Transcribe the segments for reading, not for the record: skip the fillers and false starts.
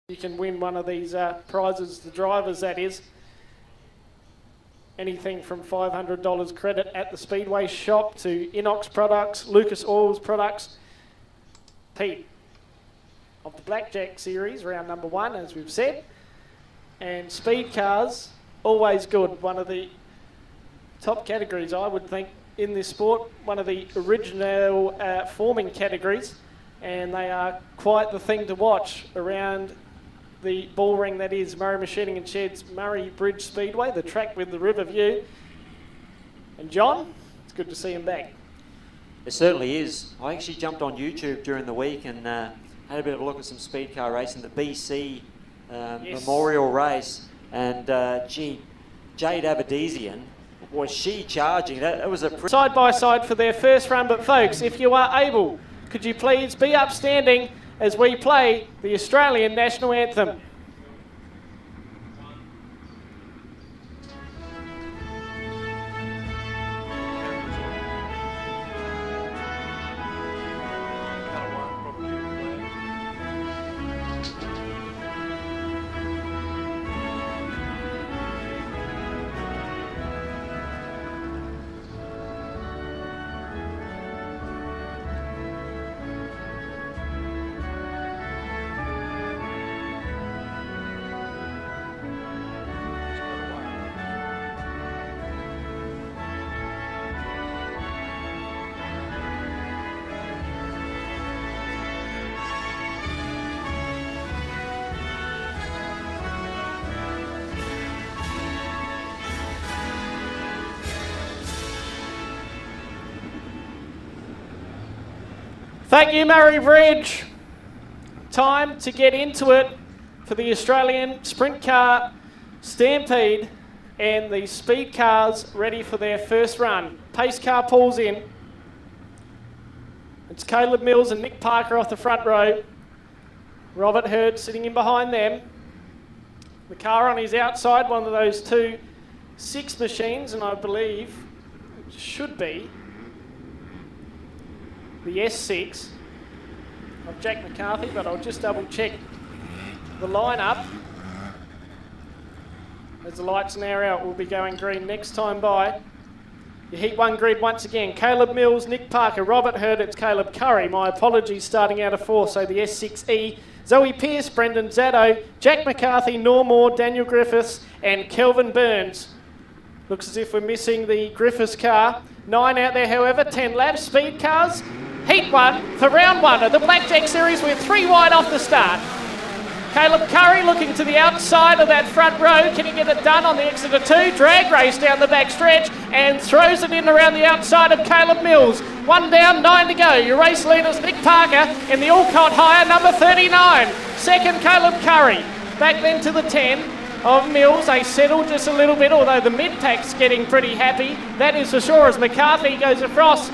You can win one of these prizes, the drivers that is. Anything from $500 credit at the Speedway shop to Inox products, Lucas Oils products. Pete, of the Blackjack series, round number 1, as we've said. And Speedcars, always good. One of the top categories, I would think, in this sport. One of the original forming categories. And they are quite the thing to watch around the ball ring that is Murray Machining and Sheds Murray Bridge Speedway, the track with the river view. And John, it's good to see him back. It certainly is. I actually jumped on YouTube during the week and had a bit of a look at some speed car racing, the BC Yes. Memorial Race, and gee, Jade Aberdesian, was she charging? That was a Side by side for their first run, but folks, if you are able, could you please be upstanding as we play the Australian National Anthem. Thank you, Murray Bridge. Time to get into it for the Australian Sprint Car Stampede, and the speed cars ready for their first run. Pace car pulls in. It's Caleb Mills and Nick Parker off the front row. Robert Hurd sitting in behind them. The car on his outside, one of those 2.6 machines, and I believe it should be the S6 of Jack McCarthy, but I'll just double check the lineup. As the lights now out, will be going green next time by. Your Heat 1 grid once again. Caleb Mills, Nick Parker, Robert Hurd, it's Caleb Curry. My apologies, starting out of 4, so the S6E. Zoe Pearce, Brendan Zaddo, Jack McCarthy, Normore, Daniel Griffiths, and Kelvin Burns. Looks as if we're missing the Griffiths car. 9 out there, however, 10 laps. Speed cars. Heat 1 for round 1 of the Blackjack series with 3 wide off the start. Caleb Curry looking to the outside of that front row. Can he get it done on the exit of 2? Drag race down the back stretch and throws it in around the outside of Caleb Mills. 1 down, 9 to go. Your race leaders, Nick Parker in the Alcott hire, number 39. Second, Caleb Curry. Back then to the 10 of Mills. They settle just a little bit, although the mid-pack's getting pretty happy. That is for sure, as McCarthy goes across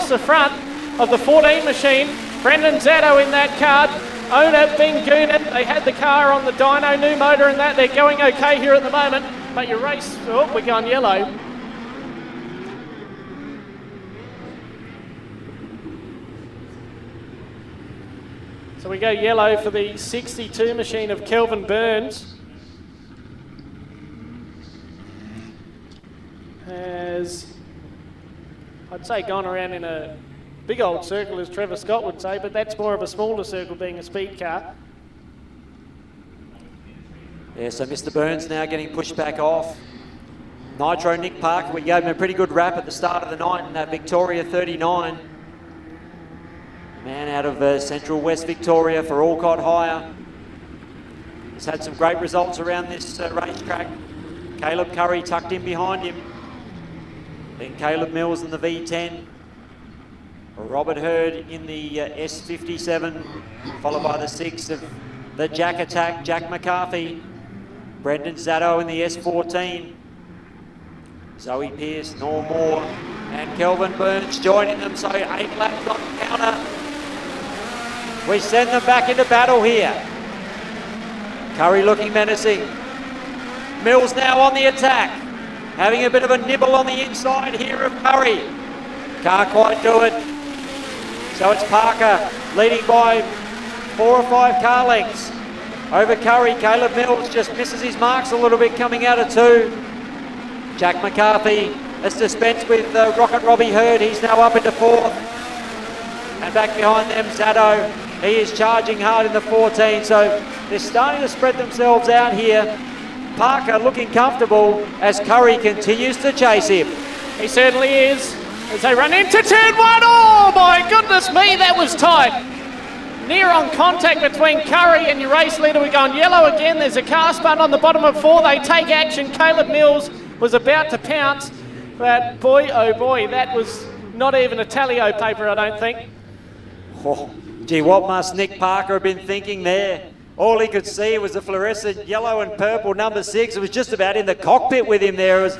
the front of the 14 machine. Brendan Zaddo in that car. Owner being gooted. They had the car on the dyno, new motor and that. They're going okay here at the moment. But your race, oh, we're going yellow. So we go yellow for the 62 machine of Kelvin Burns. Has, I'd say, gone around in a big old circle, as Trevor Scott would say, but that's more of a smaller circle, being a speed car. Yeah, so Mr. Burns now getting pushed back off. Nitro Nick Parker, we gave him a pretty good rap at the start of the night in that Victoria 39. Man out of Central West Victoria for Alcott hire. He's had some great results around this racetrack. Caleb Curry tucked in behind him. Then Caleb Mills in the V10. Robert Hurd in the S57, followed by the 6 of the Jack Attack, Jack McCarthy. Brendan Zaddo in the S14. Zoe Pearce, Normore, and Kelvin Burns joining them, so 8 laps on the counter. We send them back into battle here. Curry looking menacing. Mills now on the attack, having a bit of a nibble on the inside here of Curry. Can't quite do it. So it's Parker leading by 4 or 5 car lengths. over Curry. Caleb Mills just misses his marks a little bit coming out of 2. Jack McCarthy has dispensed with Rocket Robbie Hurd. He's now up into 4th. And back behind them, Zado. He is charging hard in the 14. So they're starting to spread themselves out here. Parker looking comfortable as Curry continues to chase him. He certainly is. As they run into turn 1. Oh my goodness me, that was tight. Near on contact between Curry and your race leader. We're going yellow again. There's a car spun on the bottom of 4. They take action. Caleb Mills was about to pounce. But boy, oh boy, that was not even a tally-o paper, I don't think. Oh, gee, what must Nick Parker have been thinking there? All he could see was the fluorescent yellow and purple number 6. It was just about in the cockpit with him there.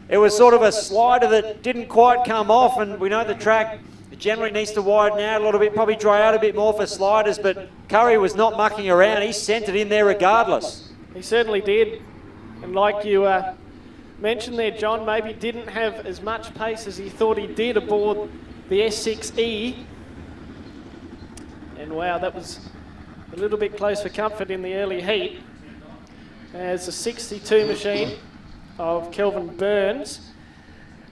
It was sort of a slider that didn't quite come off, and we know the track generally needs to widen out a little bit, probably dry out a bit more for sliders, but Curry was not mucking around. He sent it in there regardless. He certainly did. And like you mentioned there, John, maybe didn't have as much pace as he thought he did aboard the S6E. And wow, that was a little bit close for comfort in the early heat. As the 62 machine of Kelvin Burns.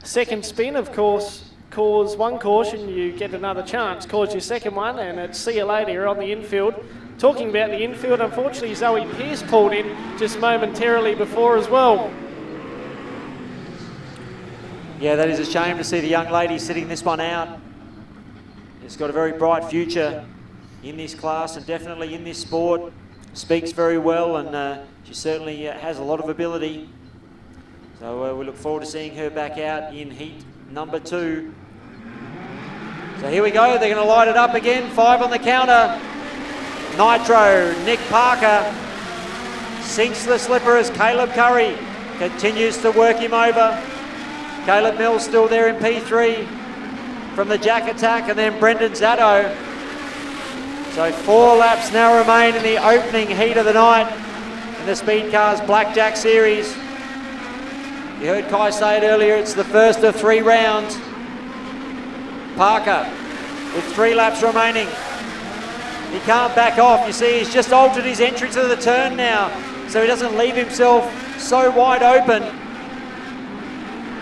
Second spin, of course, cause one caution, you get another chance. Cause your second one, and it's see you later. You're on the infield. Talking about the infield, unfortunately, Zoe Pearce pulled in just momentarily before as well. Yeah, that is a shame to see the young lady sitting this one out. She's got a very bright future in this class and definitely in this sport. Speaks very well, and she certainly has a lot of ability. So we look forward to seeing her back out in heat number 2. So here we go, they're going to light it up again. 5 on the counter. Nitro, Nick Parker sinks the slipper as Caleb Curry continues to work him over. Caleb Mills still there in P3 from the Jack attack, and then Brendan Zado. So 4 laps now remain in the opening heat of the night in the Speedcar's Blackjack series. You heard Kai say it earlier, it's the first of 3 rounds. Parker with 3 laps remaining. He can't back off. You see, he's just altered his entry to the turn now, so he doesn't leave himself so wide open.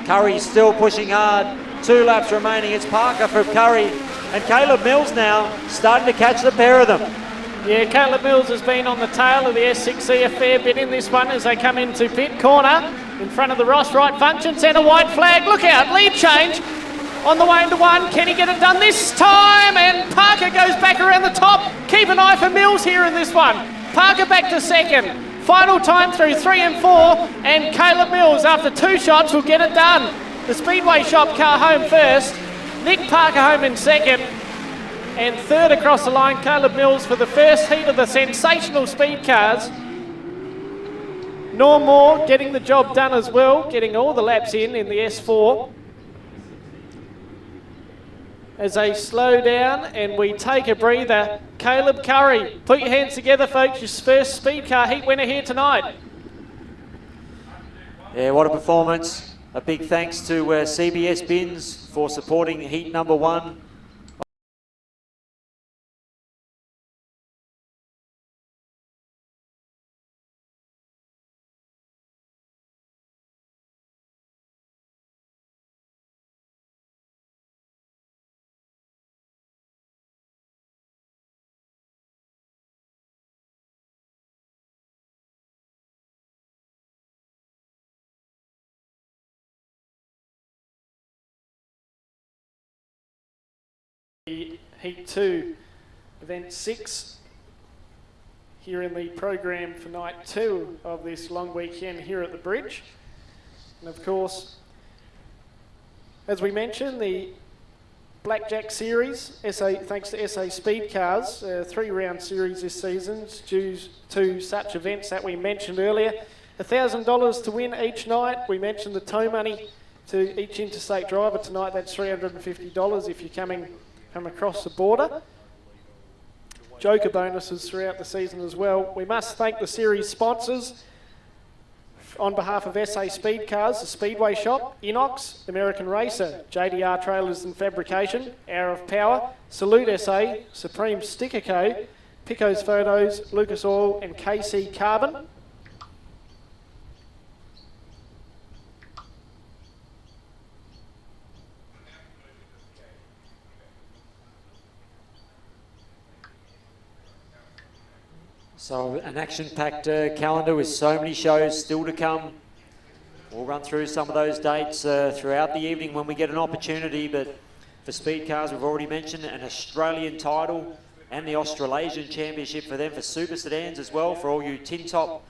Curry's still pushing hard. 2 laps remaining. It's Parker from Curry, and Caleb Mills now starting to catch the pair of them. Yeah, Caleb Mills has been on the tail of the S6E a fair bit in this one as they come into pit corner in front of the Ross Wright function centre. White flag, look out, lead change on the way into 1. Can he get it done this time? And Parker goes back around the top. Keep an eye for Mills here in this one. Parker back to second. Final time through 3 and 4, and Caleb Mills after 2 shots will get it done. The Speedway Shop car home first, Nick Parker home in second, and third across the line, Caleb Mills for the first heat of the sensational speed cars. Norm Moore getting the job done as well, getting all the laps in the S4. As they slow down and we take a breather, Caleb Curry, put your hands together folks, your first speed car heat winner here tonight. Yeah, what a performance. A big thanks to CBS Bins for supporting heat number 1. Heat 2, event 6, here in the program for night 2 of this long weekend here at the bridge. And of course, as we mentioned, the Blackjack series, thanks to SA Speed Cars, 3-round series this season, due to such events that we mentioned earlier. $1,000 to win each night. We mentioned the tow money to each interstate driver tonight. That's $350 if you're come across the border. Joker bonuses throughout the season as well. We must thank the series sponsors on behalf of SA Speed Cars, the Speedway Shop, Inox, American Racer, JDR Trailers and Fabrication, Hour of Power, Salute SA, Supreme Sticker Co, Pico's Photos, Lucas Oil and KC Carbon. So an action-packed calendar with so many shows still to come. We'll run through some of those dates throughout the evening when we get an opportunity, but for speed cars, we've already mentioned an Australian title and the Australasian Championship for them for super sedans as well. For all you tin top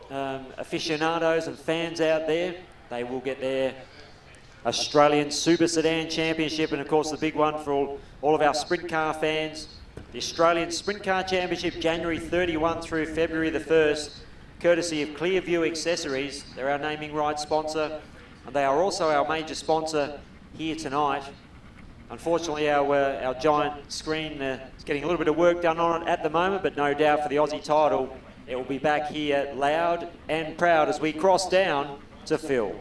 aficionados and fans out there, they will get their Australian Super Sedan Championship, and of course the big one for all of our sprint car fans, the Australian Sprint Car Championship, January 31 through February the 1st, courtesy of Clearview Accessories. They're our naming rights sponsor, and they are also our major sponsor here tonight. Unfortunately, our giant screen is getting a little bit of work done on it at the moment, but no doubt for the Aussie title, it will be back here loud and proud as we cross down to Phil.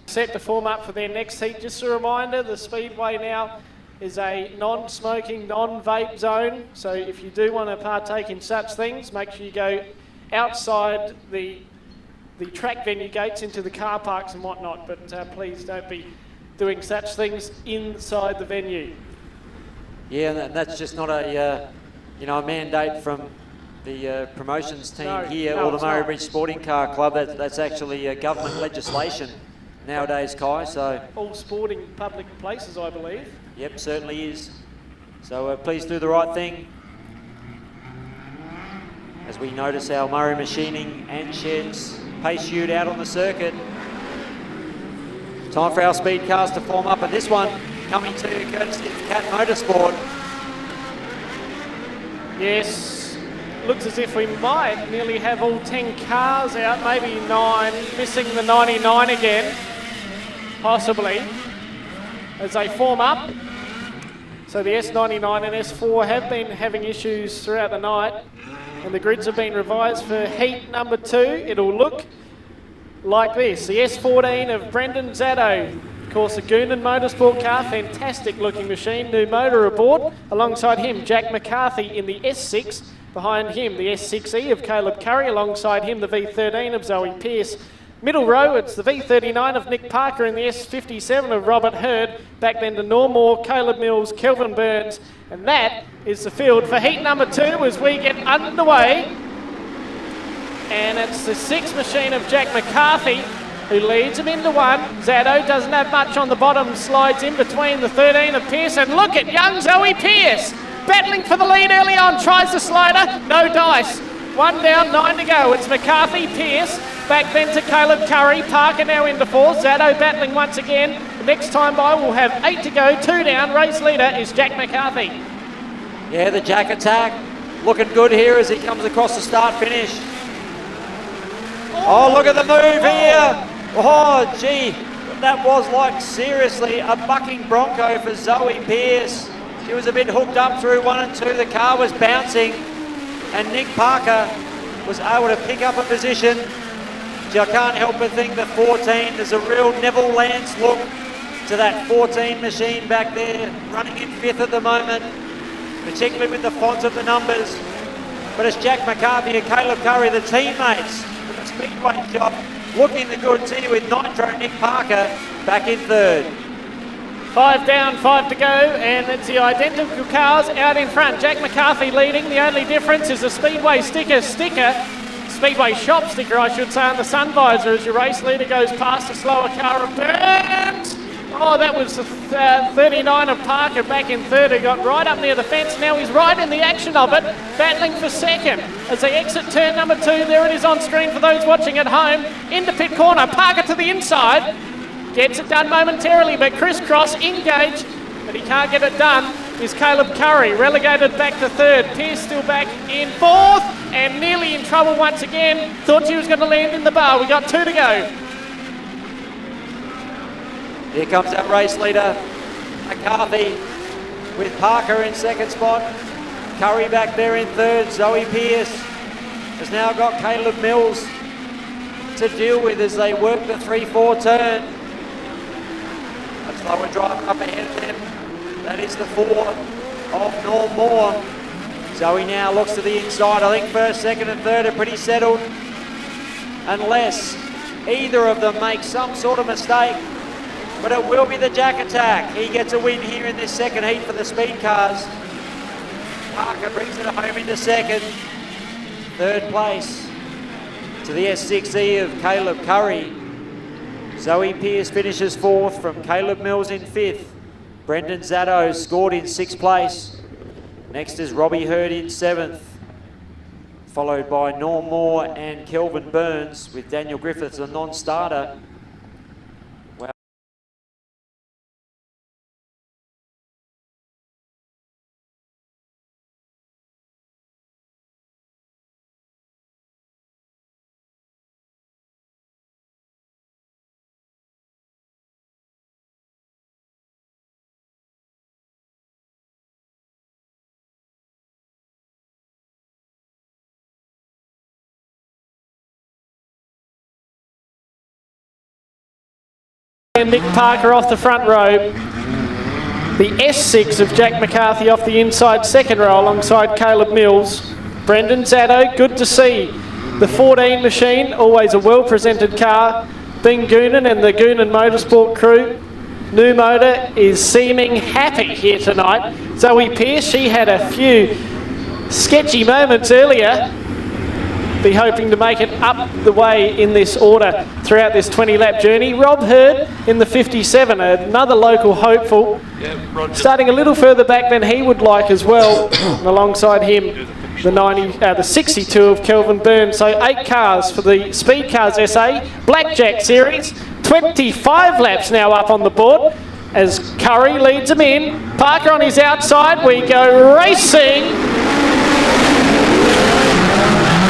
Set to form up for their next heat. Just a reminder, the Speedway now is a non-smoking, non-vape zone. So if you do want to partake in such things, make sure you go outside the track venue gates into the car parks and whatnot. But please don't be doing such things inside the venue. Yeah, and that's just not a a mandate from the promotions team here or the Murray Bridge Sporting Car Club. That's actually government legislation nowadays, Kai. So all sporting public places, I believe. Yep, certainly is. So please do the right thing as we notice our Murray Machining and Sheds pace shoot out on the circuit. Time for our speed cars to form up, and this one coming to courtesy of Cat Motorsport. Yes, looks as if we might nearly have all 10 cars out, maybe 9, missing the 99 again, possibly, as they form up. So the S99 and S4 have been having issues throughout the night, and the grids have been revised for heat number 2. It'll look like this. The S14 of Brendan Zaddo, of course a Goonan Motorsport car, fantastic looking machine, new motor aboard. Alongside him, Jack McCarthy in the S6. Behind him, the S6E of Caleb Curry. Alongside him, the V13 of Zoe Pearce. Middle row, it's the V39 of Nick Parker and the S57 of Robert Hurd. Back then to Normore, Caleb Mills, Kelvin Burns. And that is the field for heat number 2 as we get underway. And it's the 6 machine of Jack McCarthy who leads him into 1. Zaddo doesn't have much on the bottom, slides in between the 13 of Pearce. And look at young Zoe Pearce battling for the lead early on, tries the slider, no dice. 1 down, 9 to go. It's McCarthy, Pearce. Back then to Caleb Curry. Parker now into 4th. Zaddo battling once again. The next time by we'll have 8 to go. 2 down. Race leader is Jack McCarthy. Yeah, the Jack attack looking good here as he comes across the start finish. Oh, look at the move here. Oh, gee. That was like seriously a bucking bronco for Zoe Pearce. She was a bit hooked up through 1 and 2. The car was bouncing and Nick Parker was able to pick up a position. I can't help but think that 14, there's a real Neville Lance look to that 14 machine back there, running in 5th at the moment, particularly with the font of the numbers. But it's Jack McCarthy and Caleb Curry, the teammates from the Speedway shop, looking the goods here with Nitro Nick Parker back in 3rd. 5 down, 5 to go, and it's the identical cars out in front. Jack McCarthy leading. The only difference is the Speedway Speedway shop sticker, I should say, on the sun visor as your race leader goes past a slower car of Burns. Oh, that was the 39 of Parker back in 3rd, who got right up near the fence. Now he's right in the action of it, battling for 2nd. As they exit turn number 2, there it is on screen for those watching at home. Into pit corner, Parker to the inside. Gets it done momentarily, but crisscross, engage, but he can't get it done, is Caleb Curry, relegated back to 3rd. Pearce still back in 4th, and nearly in trouble once again. Thought she was going to land in the bar. We got 2 to go. Here comes our race leader, McCarthy, with Parker in 2nd spot. Curry back there in 3rd. Zoe Pearce has now got Caleb Mills to deal with as they work the 3-4 turn. A slower drive up ahead of them. That is the 4 of Normore. Zoe now looks to the inside. I think first, second and third are pretty settled. Unless either of them make some sort of mistake. But it will be the Jack Attack. He gets a win here in this second heat for the speed cars. Parker brings it home into second. Third place to the S6E of Caleb Curry. Zoe Pearce finishes fourth from Caleb Mills in fifth. Brendan Zatto scored in sixth place. Next is Robbie Hurd in seventh, followed by Norm Moore and Kelvin Burns, with Daniel Griffiths a non-starter. Nick Parker off the front row. The S6 of Jack McCarthy off the inside second row alongside Caleb Mills. Brendan Zatto, good to see. The 14 machine, always a well-presented car. Bing Goonan and the Goonan Motorsport crew. New motor is seeming happy here tonight. Zoe Pearce, she had a few sketchy moments earlier. Be hoping to make it up the way in this order throughout this 20-lap journey. Rob Hurd in the 57, another local hopeful. Starting a little further back than he would like as well. And alongside him, the 62 of Kelvin Burns. So 8 cars for the Speed Cars SA Blackjack Series. 25 laps now up on the board as Curry leads them in. Parker on his outside. We go racing.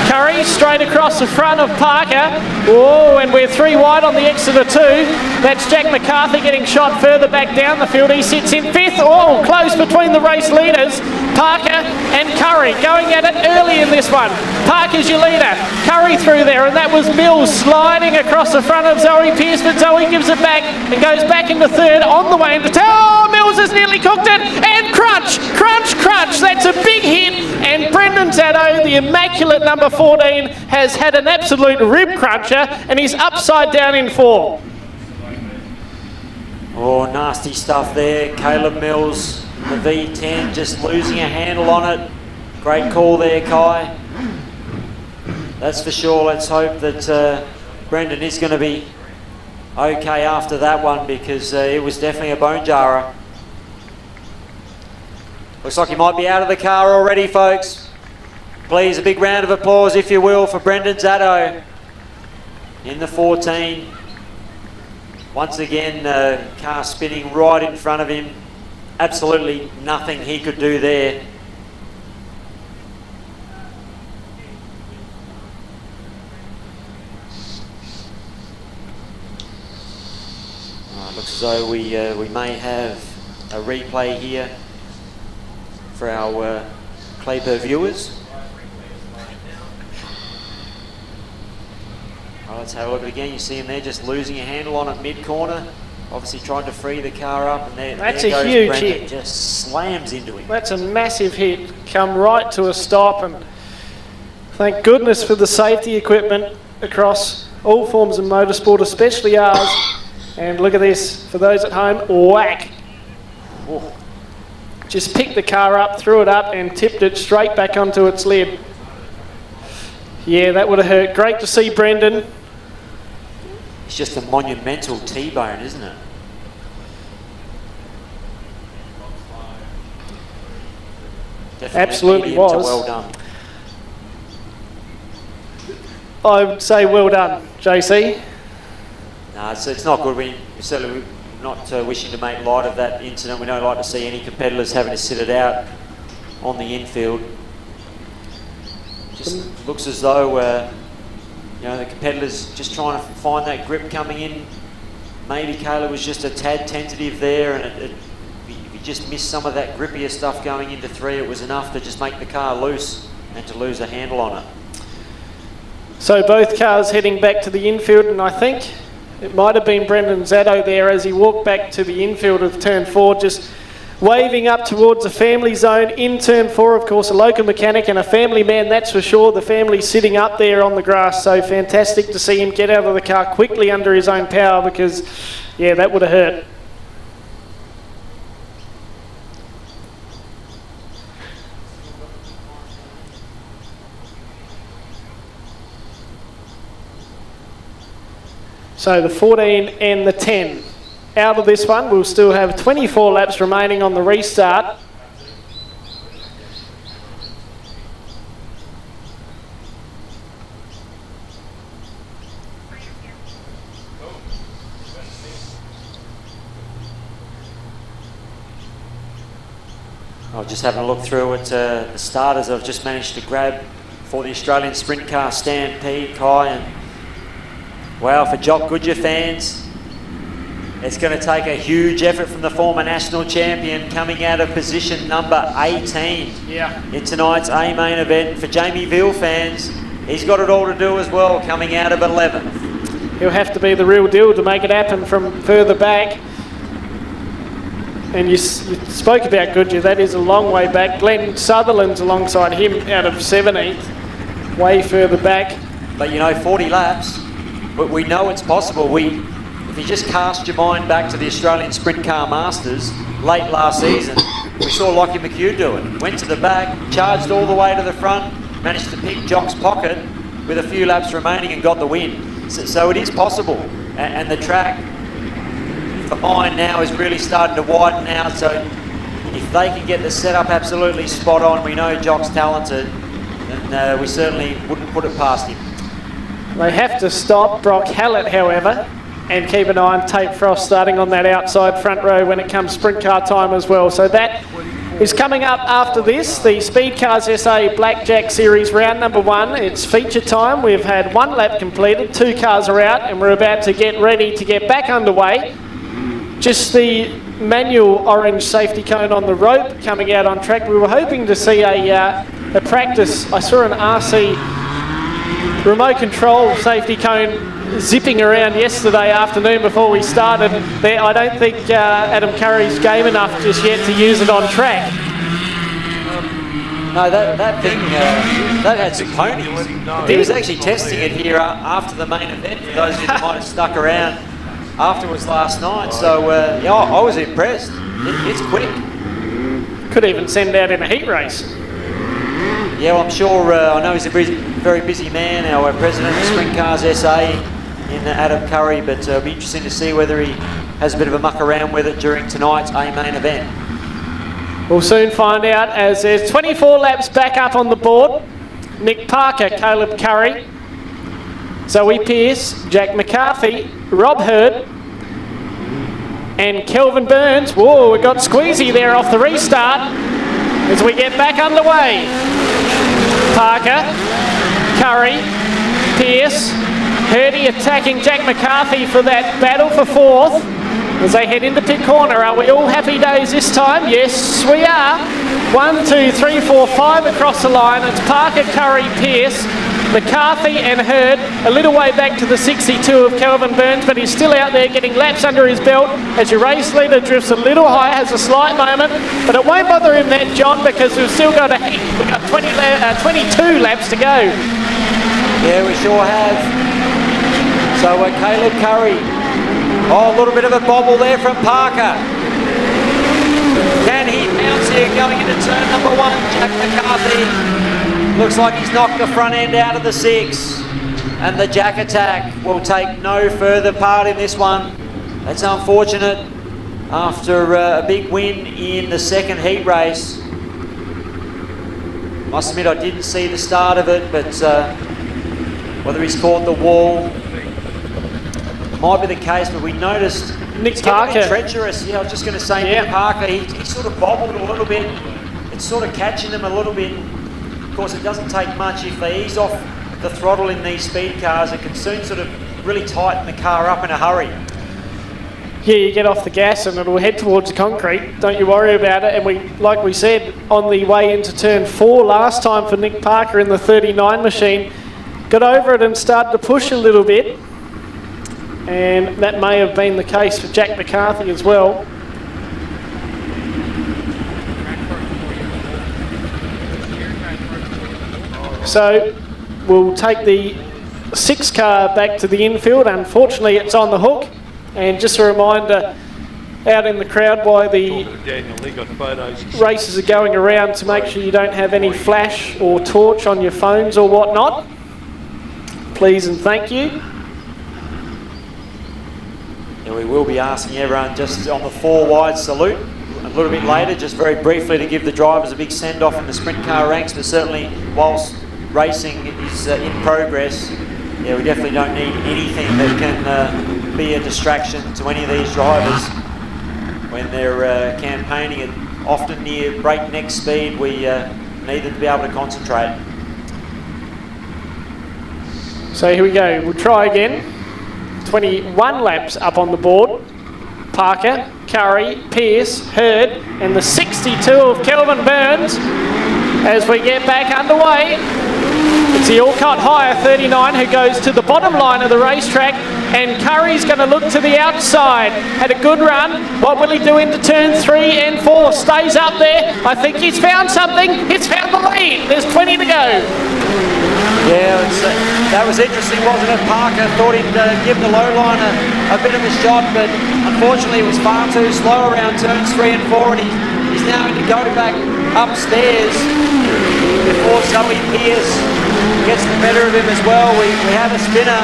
Curry straight across the front of Parker. Oh, and we're 3 wide on the exit of 2. That's Jack McCarthy getting shot further back down the field. He sits in 5th. Oh, close between the race leaders. Parker and Curry going at it early in this one. Parker's your leader. Curry through there, and that was Mills sliding across the front of Zoe Pearce, but Zoe gives it back and goes back into third on the way into town. Oh, Mills has nearly cooked it, and crunch, crunch, crunch. That's a big hit, and Brendan Zatto, the immaculate number 14, has had an absolute rib cruncher, and he's upside down in 4. Oh, nasty stuff there. Caleb Mills, the V10, just losing a handle on it. Great call there, Kai. That's for sure. Let's hope that Brendan is going to be okay after that one, because it was definitely a bone jarrer. Looks like he might be out of the car already, folks. Please, a big round of applause, if you will, for Brendan Zatto in the 14. Once again, car spinning right in front of him. Absolutely nothing he could do there. Looks as though we may have a replay here for our Clayper viewers. Let's have a look at it again. You see him there just losing a handle on it mid-corner. Obviously trying to free the car up, and that's there a goes huge Brendan, hit. just slams into him. That's a massive hit. Come right to a stop, and thank goodness for the safety equipment across all forms of motorsport, especially ours. And look at this, for those at home, whack. Oh. Just picked the car up, threw it up, and tipped it straight back onto its lid. Yeah, that would have hurt. Great to see Brendan. It's just a monumental T-bone, isn't it? Definitely absolutely was. Well done. I would say well done, JC. No, it's not good. We're certainly not wishing to make light of that incident. We don't like to see any competitors having to sit it out on the infield. Just looks as though the competitors just trying to find that grip coming in. Maybe Kayla was just a tad tentative there, and if he just missed some of that grippier stuff going into 3, it was enough to just make the car loose and to lose a handle on it. So both cars heading back to the infield, and I think it might have been Brendan Zatto there as he walked back to the infield of turn 4, just waving up towards the family zone in turn 4. Of course, a local mechanic and a family man, that's for sure. The family sitting up there on the grass, so fantastic to see him get out of the car quickly under his own power, because, yeah, that would have hurt. So the 14 and the 10 out of this one. We'll still have 24 laps remaining on the restart. I was just having a look through at the starters I've just managed to grab for the Australian Sprint Car Stampede, Kai, and wow, for Jock Goodyear fans, it's going to take a huge effort from the former national champion coming out of position number 18 in tonight's A-main event. For Jamie Veal fans, he's got it all to do as well, coming out of 11th. He'll have to be the real deal to make it happen from further back. And you spoke about Goodyear, that is a long way back. Glenn Sutherland's alongside him out of 17th, way further back. But you know, 40 laps, but we know it's possible. If you just cast your mind back to the Australian Sprint Car Masters late last season, we saw Lockie McHugh do it. Went to the back, charged all the way to the front, managed to pick Jock's pocket with a few laps remaining and got the win. So it is possible. And the track behind now is really starting to widen out. So if they can get the setup absolutely spot on, we know Jock's talented, and we certainly wouldn't put it past him. They have to stop Brock Hallett, however, and keep an eye on Tate Frost starting on that outside front row when it comes sprint car time as well. So that is coming up after this, the Speedcars SA Blackjack Series round number 1. It's feature time. We've had 1 lap completed, 2 cars are out, and we're about to get ready to get back underway. Just the manual orange safety cone on the rope coming out on track. We were hoping to see a practice. I saw an RC remote control safety cone zipping around yesterday afternoon before we started. There, I don't think Adam Curry's game enough just yet to use it on track. No, that thing, that had some ponies. He was actually testing it here after the main event, for those who might have stuck around afterwards last night. So, yeah, I was impressed. It's quick. Could even send out in a heat race. Yeah, well, I'm sure, I know he's a very busy man, our president of Sprint Cars SA in Adam Curry, but it'll be interesting to see whether he has a bit of a muck around with it during tonight's A-main event. We'll soon find out, as there's 24 laps back up on the board. Nick Parker, Caleb Curry, Zoe Pearce, Jack McCarthy, Rob Hurd, and Kelvin Burns. Whoa, we got squeezy there off the restart as we get back underway. Parker, Curry, Pearce, Hurdy attacking Jack McCarthy for that battle for 4th as they head into pit corner. Are we all happy days this time? Yes, we are. 1, 2, 3, 4, 5 across the line. It's Parker, Curry, Pearce, McCarthy and Hurd, a little way back to the 62 of Kelvin Burns, but he's still out there getting laps under his belt as your race leader drifts a little high, has a slight moment, but it won't bother him that, John, because we've still got we've got 22 laps to go. Yeah, we sure have. So Caleb Curry, a little bit of a bobble there from Parker. Can he bounce here going into turn number 1? Jack McCarthy looks like he's knocked the front end out of the 6, and the Jack attack will take no further part in this one. That's unfortunate after a big win in the second heat race. Must admit I didn't see the start of it, but whether he's caught the wall might be the case, but we noticed Nick Parker. Treacherous. Yeah, I was just going to say, Nick Parker, he sort of bobbled a little bit. It's sort of catching him a little bit. Of course, it doesn't take much. If they ease off the throttle in these speed cars, it can soon sort of really tighten the car up in a hurry. Yeah, you get off the gas and it'll head towards the concrete. Don't you worry about it. And we, like we said, on the way into turn 4 last time for Nick Parker in the 39 machine, got over it and started to push a little bit. And that may have been the case for Jack McCarthy as well. So we'll take the 6 car back to the infield. Unfortunately, it's on the hook. And just a reminder out in the crowd why the races are going around, to make sure you don't have any flash or torch on your phones or whatnot. Please and thank you. And we will be asking everyone just on the 4 wide salute a little bit later, just very briefly, to give the drivers a big send-off in the sprint car ranks. But certainly, whilst racing is in progress, yeah, we definitely don't need anything that can be a distraction to any of these drivers when they're campaigning at often near breakneck speed. We need them to be able to concentrate. So here we go. We'll try again. 21 laps up on the board. Parker, Curry, Pearce, Hurd, and the 62 of Kelvin Burns as we get back underway. It's the Alcott Hire 39 who goes to the bottom line of the racetrack, and Curry's going to look to the outside. Had a good run. What will he do into turn 3 and 4? Stays up there. I think he's found something. He's found the lead. There's 20 to go. Yeah, that was interesting, wasn't it? Parker thought he'd give the low line a bit of a shot, but unfortunately it was far too slow around turns 3 and 4, and he's now going to go back upstairs before Zoe Pearce gets the better of him as well. We have a spinner.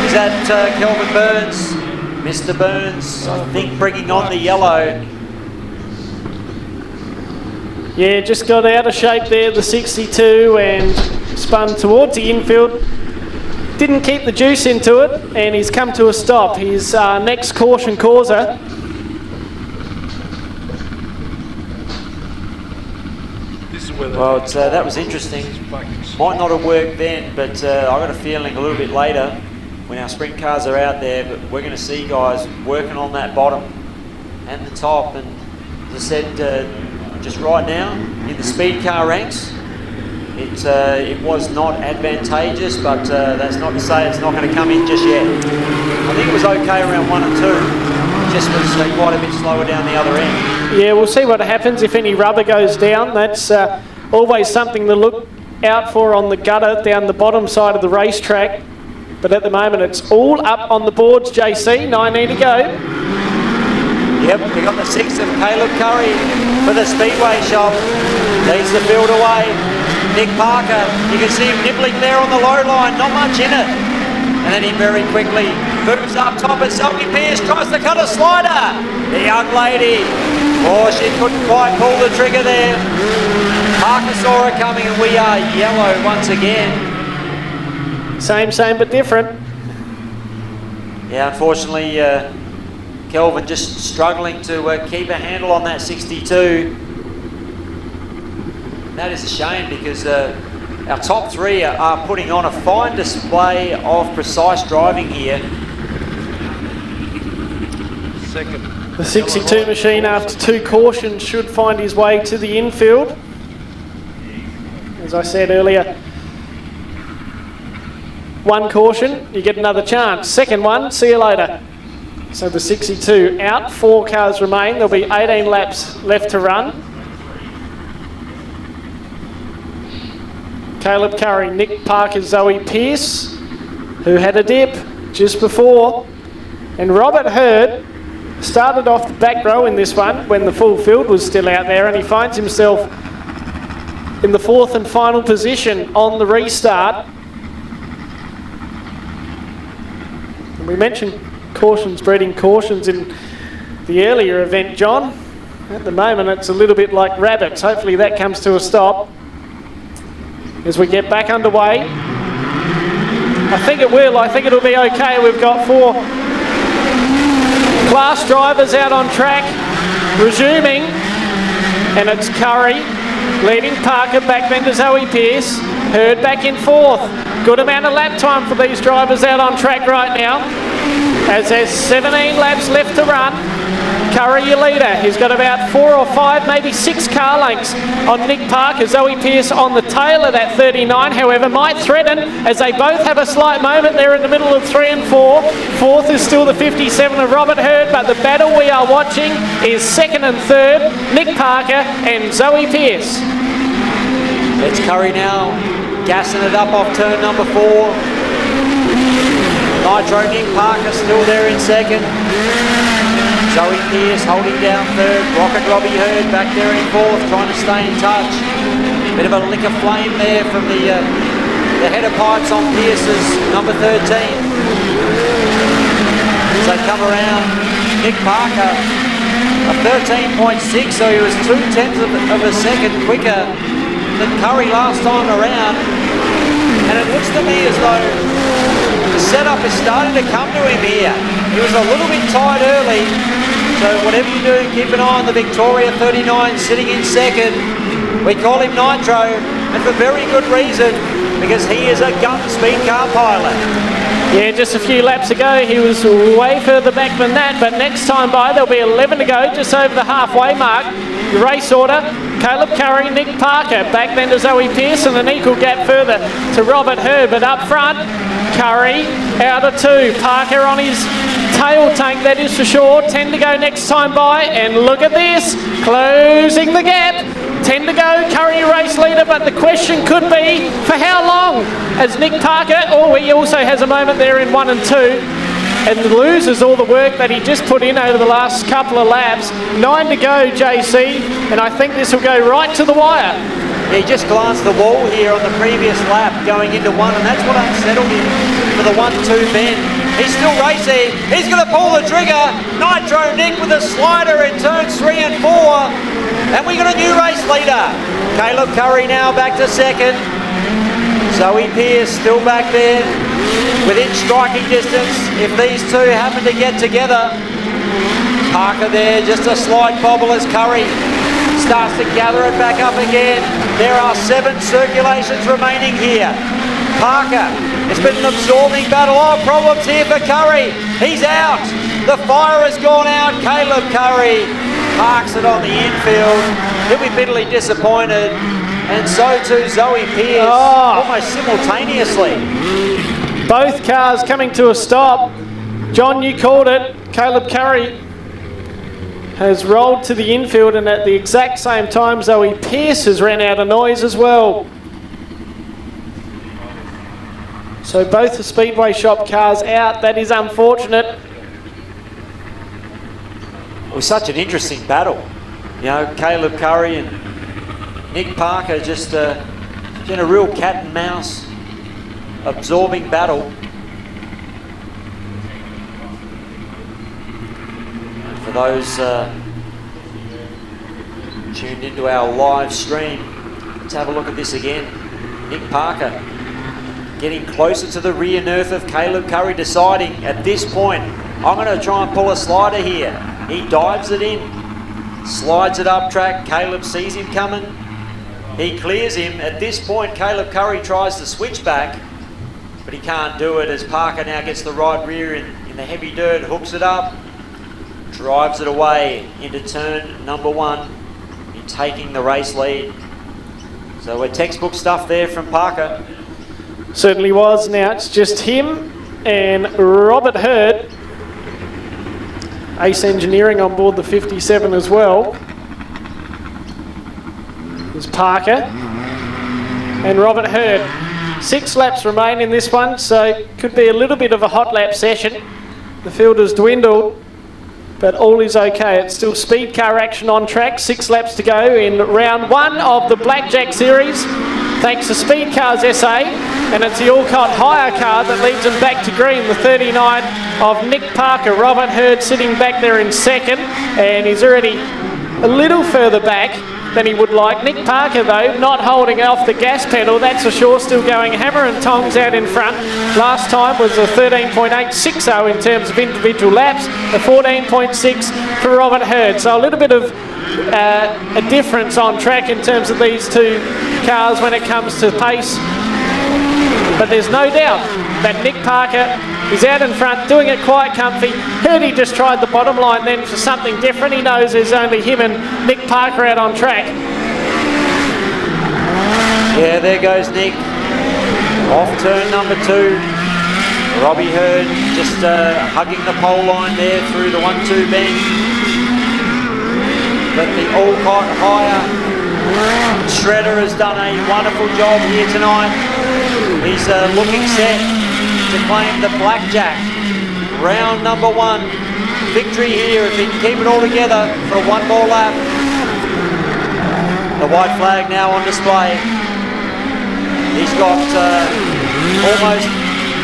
Is that Kelvin Burns? Mr. Burns, I think, bringing on the yellow. Yeah, just got out of shape there, the 62, and spun towards the infield. Didn't keep the juice into it, and he's come to a stop. His next caution causer. Well, that was interesting. Might not have worked then, but I got a feeling a little bit later, when our sprint cars are out there, but we're going to see guys working on that bottom and the top. And as I said, just right now in the speed car ranks, it was not advantageous, but that's not to say it's not going to come in just yet. I think it was okay around 1 and 2, just was quite a bit slower down the other end. Yeah, we'll see what happens if any rubber goes down. That's always something to look out for on the gutter down the bottom side of the racetrack. But at the moment, it's all up on the boards, JC. 19 to go. Yep, we got the 6 of Caleb Curry for the Speedway shop. Leads the field away. Nick Parker, you can see him nibbling there on the low line, not much in it. And then he very quickly moves up top as Zoe Pearce tries to cut a slider. The young lady, oh, she couldn't quite pull the trigger there. Parker saw her coming, and we are yellow once again. Same but different. Yeah, unfortunately, Kelvin just struggling to keep a handle on that 62. That is a shame, because our top 3 are putting on a fine display of precise driving here. The 62 machine, after 2 cautions, should find his way to the infield. As I said earlier, 1 caution, you get another chance. Second one, see you later. So the 62 out, 4 cars remain. There'll be 18 laps left to run. Caleb Curry, Nick Parker, Zoe Pearce, who had a dip just before. And Robert Hurd started off the back row in this one when the full field was still out there, and he finds himself in the 4th and final position on the restart. And we mentioned cautions breeding cautions in the earlier event, John. At the moment, it's a little bit like rabbits. Hopefully that comes to a stop as we get back underway. I think it will. I think it'll be okay. We've got 4 class drivers out on track, resuming, and it's Curry leading Parker, back then to Zoe Pearce. Hurd back in 4th. Good amount of lap time for these drivers out on track right now, as there's 17 laps left to run. Curry, your leader. He's got about 4 or 5, maybe 6 car lengths on Nick Parker. Zoe Pearce on the tail of that 39, however, might threaten, as they both have a slight moment there in the middle of 3 and 4. 4th is still the 57 of Robert Hurd, but the battle we are watching is 2nd and 3rd, Nick Parker and Zoe Pearce. It's Curry now gassing it up off turn number 4. Nitro Nick Parker still there in second. Zoe Pearce holding down third. Rocket Robbie Hurd back there in fourth, trying to stay in touch. Bit of a lick of flame there from the header pipes on Pearce's number 13. As they come around, Nick Parker, a 13.6, so he was 0.2 of a second quicker than Curry last time around. And it looks to me as though the setup is starting to come to him here. He was a little bit tight early, so whatever you do, keep an eye on the Victoria 39 sitting in second. We call him Nitro, and for very good reason, because he is a gun speed car pilot. Yeah, just a few laps ago he was way further back than that, but next time by there'll be 11 to go, just over the halfway mark. The race order, Caleb Curry, Nick Parker, back then to Zoe Pearce, and an equal gap further to Robert Hurd, but up front, Curry out of 2, Parker on his tail tank, that is for sure. 10 to go next time by, and look at this, closing the gap. 10 to go, Curry race leader, but the question could be for how long? As Nick Parker, he also has a moment there in 1 and 2 and loses all the work that he just put in over the last couple of laps. 9 to go, JC, and I think this will go right to the wire. He just glanced the wall here on the previous lap going into 1, and that's what unsettled him for the 1-2 bend. He's still racing. He's going to pull the trigger. Nitro Nick with a slider in turns 3 and 4. And we got a new race leader. Caleb Curry now back to second. Zoe Pearce still back there within striking distance if these two happen to get together. Parker there, just a slight bobble as Curry starts to gather it back up again. There are 7 circulations remaining here. Parker, it's been an absorbing battle. Oh, problems here for Curry. He's out. The fire has gone out. Caleb Curry parks it on the infield. He'll be bitterly disappointed. And so too Zoe Pearce, almost simultaneously. Both cars coming to a stop. John, you called it. Caleb Curry has rolled to the infield, and at the exact same time Zoe Pearce has ran out of noise as well. So both the Speedway Shop cars out. That is unfortunate. It was such an interesting battle. You know, Caleb Curry and Nick Parker just in a real cat and mouse absorbing battle. And for those tuned into our live stream, let's have a look at this again. Nick Parker getting closer to the rear nerf of Caleb Curry, deciding at this point, I'm going to try and pull a slider here. He dives it in, slides it up track. Caleb sees him coming. He clears him. At this point, Caleb Curry tries to switch back, but he can't do it as Parker now gets the right rear in the heavy dirt, hooks it up, drives it away into turn number 1, taking the race lead. So we're textbook stuff there from Parker. Certainly was. Now it's just him and Robert Hurd. Ace Engineering on board the 57 as well. There's Parker and Robert Hurd. 6 laps remain in this one, so could be a little bit of a hot lap session. The field has dwindled, but all is okay. It's still speed car action on track. 6 laps to go in round 1 of the Blackjack series. Thanks to Speed Cars SA, and it's the Alcott hire car that leads them back to green, the 39 of Nick Parker. Robert Hurd sitting back there in second, and he's already a little further back than he would like. Nick Parker, though, not holding off the gas pedal, that's for sure, still going hammer and tongs out in front. Last time was a 13.860 in terms of individual laps, a 14.6 for Robert Hurd. So a little bit of a difference on track in terms of these two cars when it comes to pace. But there's no doubt that Nick Parker is out in front, doing it quite comfy. Heard he just tried the bottom line then for something different. He knows there's only him and Nick Parker out on track. Yeah, there goes Nick. Off turn number 2. Robbie Hurd just hugging the pole line there through the 1-2 bend. But the Alcott hire shredder has done a wonderful job here tonight. He's looking set to claim the Blackjack. Round number 1. Victory here if he can keep it all together for one more lap. The white flag now on display. He's got almost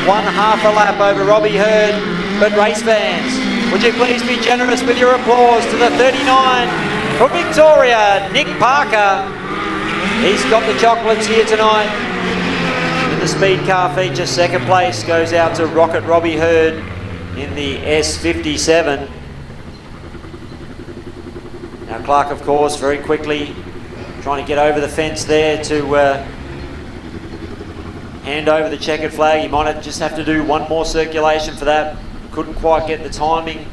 1/2 a lap over Robbie Hurd. But race fans, would you please be generous with your applause to the 39 for Victoria, Nick Parker. He's got the chocolates here tonight. In the Speedcar feature, second place goes out to Rocket Robbie Hurd in the S57. Now Clark, of course, very quickly trying to get over the fence there to hand over the checkered flag. He might just have to do one more circulation for that. Couldn't quite get the timing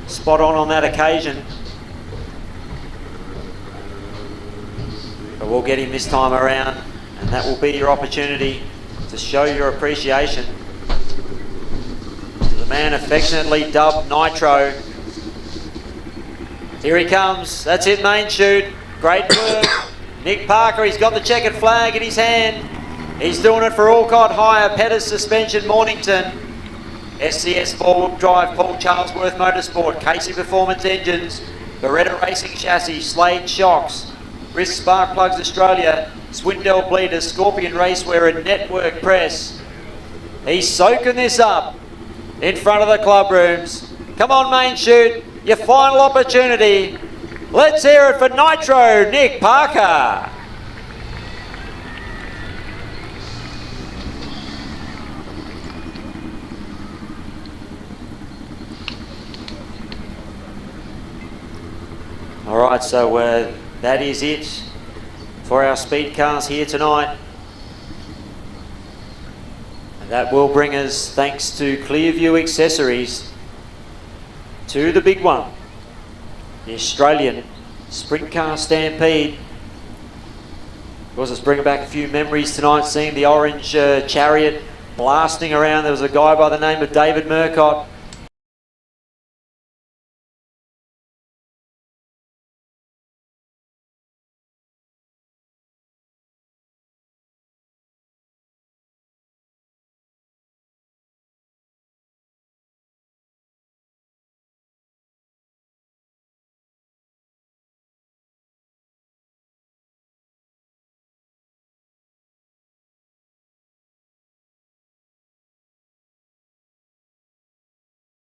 spot on that occasion. But we'll get him this time around, and that will be your opportunity to show your appreciation to the man affectionately dubbed Nitro. Here he comes. That's it, main chute. Great work. Nick Parker, he's got the checkered flag in his hand. He's doing it for Alcott Hire, Pettis Suspension, Mornington. SCS four-wheel drive, Paul Charlesworth Motorsport, Casey Performance Engines, Beretta Racing Chassis, Slade Shocks, Risk Spark Plugs Australia, Swindell Bleeders, Scorpion Racewear and Network Press. He's soaking this up in front of the club rooms. Come on, main chute, your final opportunity. Let's hear it for Nitro, Nick Parker. All right, so that is it for our speed cars here tonight. And that will bring us, thanks to Clearview Accessories, to the big one, the Australian Sprint Car Stampede. Of course, it's bringing back a few memories tonight, seeing the orange chariot blasting around. There was a guy by the name of David Murcott